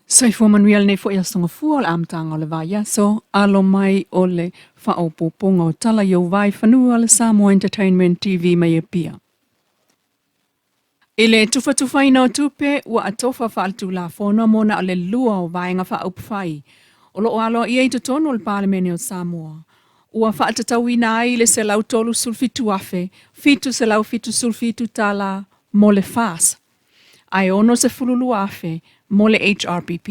Saifua manuel nei fo ia songa fua le amtanga o le vai so alo mai o le whaopoponga o tala i o VAIFANUA le Samoa Entertainment TV mai e pia. I le tufa ina o tupe ua atofa whaaltu la whona mona o le lua o vaenga whaopwhai. O lo alo i eitu tono o le Parlemene o Samoa. Ua whaatatau ina ai le se lau tolu sulfitu afe, fitu se lau fitu sulfitu TALA mo le fas. Ai ono se fululu afe mo le HRPP.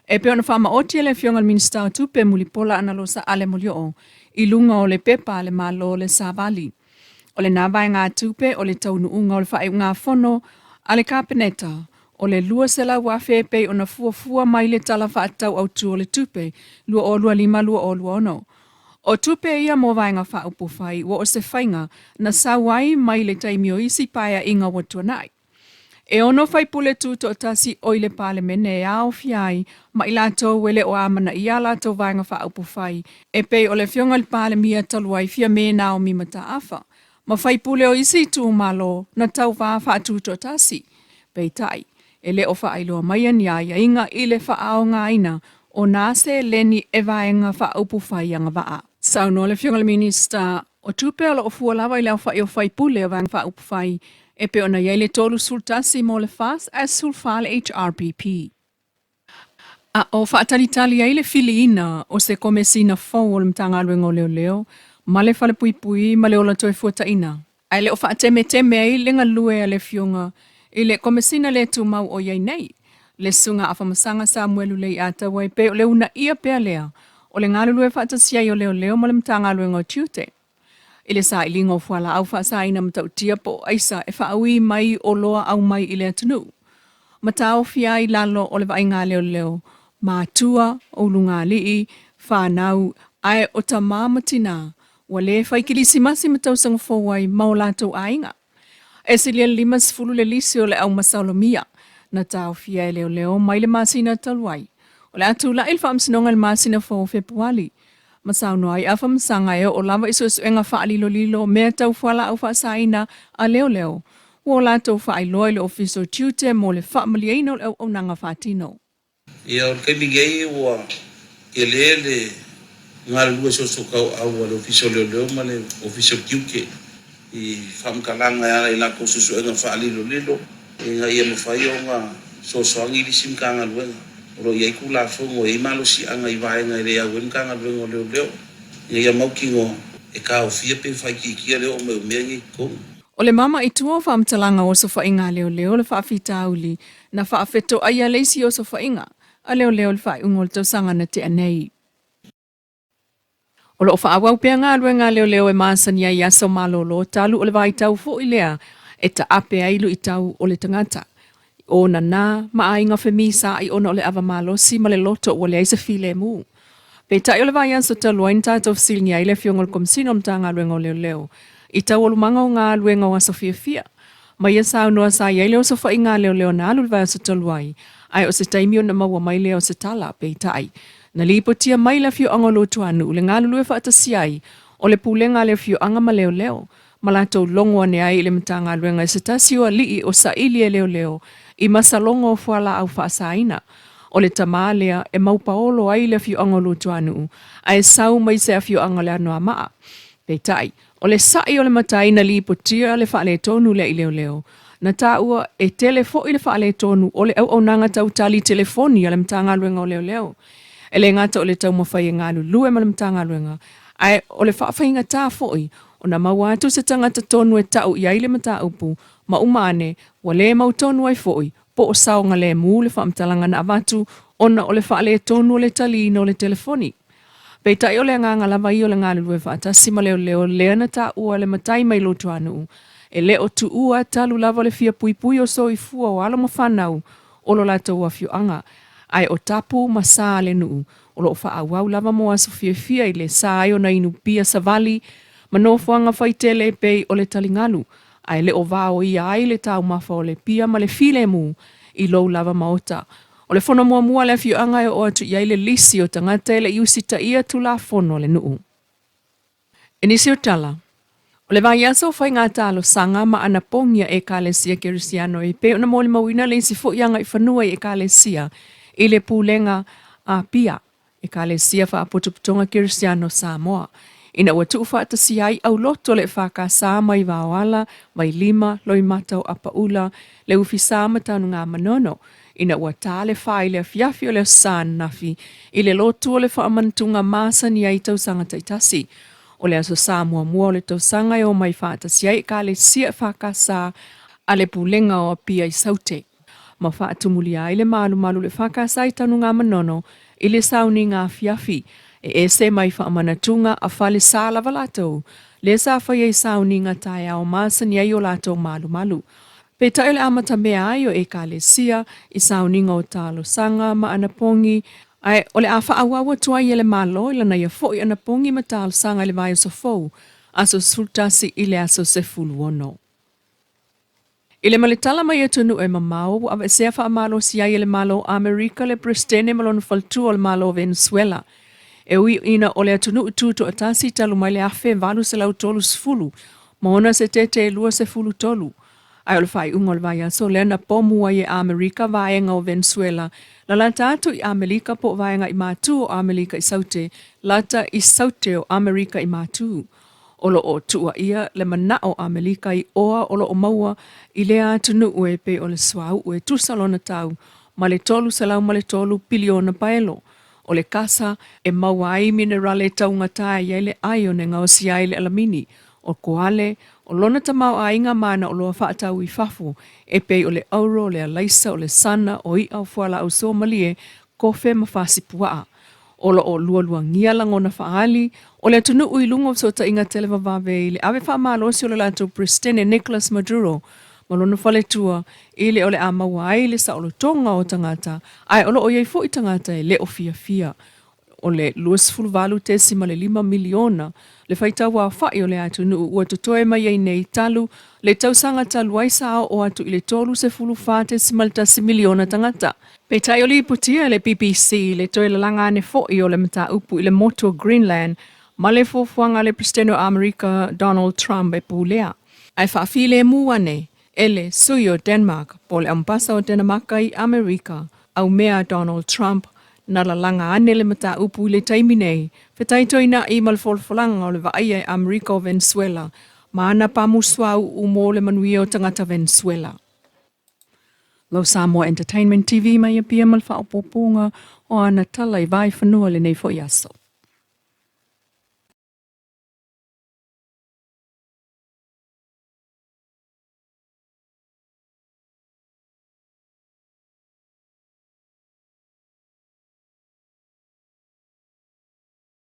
E pe ona whama oti le fionga minista o tupe muli pola analosa ale molio i lunga o le pepa le malo le savali. O le nawai ngā tupe o le taunu unga o le whae ngā whono a le kapeneta o le lua se la wafe pe ona fua mai le tala whaatau au tu o le tupe lua o lua lima lua o lua ono. O tupe ia mo vai ngā whaupu whai wa o se whainga na sawai mai le taimi o isi paia inga watua nai. E ono fai pule tu to tasi oile Parlemene e ao fiai ma i lato wele o amana i a lato vai ngā whaupu whai e pei o le fionga le Parlemia taluai fia me na o mi mata afa. Ma fai pule o isi tu malo na tau wha tu to tasi. Pei tai, e le o wha ailoa mai ania ia inga i le wha ao ngā ina o nase leni e vai ngā whaupu whai anga waa. Sauno le fionga le minista o tupe o o fua lawa i leo wha i o fai pule o vai ngā whaupu whai e pe ona iai le tolu sultasi mo le fas as sulfa le HRPP. A o whaatalitali ai le filiina o se komesina fau o le mtanga aluenga o leo, ma le whale pui ma le ola toi fuataina. Ai le o whaateme ai le ngalue a le fionga i le komesina le tu mau o iai nei. Le sunga a whamasanga Samuelu le i ata wai pe o le una ia pea lea o le ngalulue whaatasiai o leo ma le mtanga aluenga o tiute. Ile sa ilinga o fuala au whaasa ina mtau tia po aisa e whaaui mai o loa au mai ile atunu. Matao fiai lalo o le vai ngā leo, mātua o lunga lii, whanau, ai o ta māmatina, wa le whaikilisi masi matau sanga fōwai mau lātou ainga. E silia limas fulu le lisi o le au masaolomia, na tau fiai leo, mai le masina taluai. O le atu la ilfa amsinonga le masina fō Februari. Masau noai a whamsanga e o lava iso e ngā whaalilo mea tau whala au whaasaina a leo. Wo la tau whaailoa le ofiso tiute mo le whaamali eino le au nanga whaatino. Ia o kai mingei ua e le ngā lua so kau au le ofiso leo ma le ofiso tiuke i whamkalanga e la kosusu e ngā whaalilo. E ngā ia mawhai o ngā sosoangi li simkanga luenga. Ro ia ku la fongo e malo si anga i vai ngai le au en kanga vengo leo ia maukingo e ka o fia pe fai ki leo me ngi ko o le mama i tua whaamtalanga o sofa inga leo le whaafita auli na whaafeto aia leisi o sofa inga a leo le whai ungol tau sanga na te anei o lo whaawau pia ngā ruenga leo e maasan ia iaso malolo talu o le vai tau fo ilea e ta ape ailu i tau o le tangata o na maainga femisa i ona ole ava malo si male loto o le aisa file mu. Pe tai ole vai anso talua in tato fsilni ai le fiongol komsino mtanga luenga o leo. I tau olu manga o ngā luenga o aso fia. Ma ia sao noa sa iai leo sofa i ngā leo na alu vai anso taluai. Ai o se taimi o na maua mai leo se tala pe tai. Na lipo tia mai la fio anga lo tuanu le ngā lulue whaatasiai o le pulenga le fio anga ma leo. Malato longo ane ai le mtanga luenga se tasio lii o sa ili leo. I masalongo fuala au whaasaina. O le tamalea e maupaolo ai le fiu angolo tuanu. Ai sau mai se a fiu angole anoa maa. Peitai, o le sai o le matai na li potia le whaale tonu le leo. Na taua e telefo i le whaale tonu o le au nanga tau tali telefoni a le mtanga luenga o leo. E le ngata o le tau mawhai e ngālu lue ma le mtanga luenga. Ai o le whaafaiga tā foi o na mawatu se tangata tonu e tau i aile mata upu. Ma umane, wa le mau tonu ai foi, po o saonga le mu le whaamtalanga na avatu, ona o le whaale tonu o le tali no le telefoni. Pei tai o le nganga lava i o le ngā lulue whaatasi ma leo leana tā ua le matai mai lotu anu. E le o tu ua talu lava le fia pui o so i fua o alo ma whanau, o lo lata ua fiu anga. Ai o tapu ma saa le nuu, o lo whaawau lava mo aso fia i le saa ai o na inu pia savali, ma no fuanga whaitele pei o le talingalu. Ai le o vao i ai le tau mafa o le pia ma le file mu i lou lava maota. O le fono mua le fiu anga o atu i ai le lisi o tangata e le iusita ia tu la fono le nuu. E nisi o tala. O le vai aso fai ngā talo sanga ma ana pongia e kālesia kerisiano i pe ona mole mawina le insi fo ianga i whanua i e kālesia i le pulenga a pia e ka le sia whaapotuputonga Kirisiano Samoa. Ina ua tuu whaatasi ai au loto le whakasā mai wawala, mai lima, loi matau apaula, le uwhisā matanu ngā manono. Ina ua tā le whai le fiafi o le sān nafi, i le lotu o le whaamantunga māsa ni ai tausanga taitasi. O le aso Samoa mua o le tausanga e o mai whaatasi ai ka le sia whakasā a le pulenga o pia i saute. Ma whaatumuli ai le malu le whakasā i tanu ngā manono, i le sauni ngā fiafi, e se mai whaamanatunga a whale sā lava lātou. Le sā whai ei sauni ngā tai au māsa ni ai o lātou malu. Pe tai le amata mea ai o e ka le sia, i sauni ngā o tālo sanga ma anapongi, ai o le a whaawawa tua i ele malo, ila na ia fo i anapongi ma tālo sanga le vai o sa fau, aso sultasi i le aso se fulu ono. I le malitala mai atunu e mamau, a sea wha malo si ai le malo Amerika le prestene malonu faltu o le malo Venezuela. E ui ina o le atunu ututo atasi talu mai le afe valu se lau tolu sfulu, maona se te lua se fulu tolu. Ai o le whai unga o le vai aso lena pomua i Amerika vaenga o Venezuela, la lata atu i Amerika po vaenga i mātu o Amerika i saute, lata i saute o Amerika i mātu. Olo o tua ia le mana o Amerika i oa olo o maua i le atunu ue pe o le swau ue tusalona tau ma le tolu salau ma le tolu piliona paelo. O le kasa e maua ai minerale taunga tae i le aione ngā o si ai le alamini. O koale, o lona tamau a inga mana o loa whaatau i fafu e pe o le auro, le alaisa, o le sana, o i au fuala au somalie kofe mawhasi puaa. Olo o lua ngia langona whaali, o le atunu ui lungo so ta inga telewa vave le ave wha malosi o le lato Pristine Nicolas Maduro, malona whale tua, ile o le amaua ai le sa olo tonga o tangata, ai olo o iei fo i tangata e le o fia. O le luas fulvalu tesi ma le 5 miliona, le whaita wā whai o le atunu ua tutoe mai ei nei talu, le tausanga talu ai sao o atu i le tolu se fulu whātesi maltasi miliona tangata. Pe tai o li putia le BBC le toe lalanga ane fo'i o le mata upu i le moto Greenland, ma le fofuanga le Presidente Amerika Donald Trump e pulea. Ai whaafile muane, ele sui o Denmark, po le ampasa o Dinamarca i Amerika, au mea Donald Trump, na lalanga ane le mata upu i le taiminei, fetai toina i malfolfolanga o le vaia i Amerika o Venezuela, ma ana pamuswau umo le manuia o tangata Venezuela. Lo Samoa Entertainment TV mai a pia malfa o poponga o ana tala i VAIFANUA le nei fo yaso.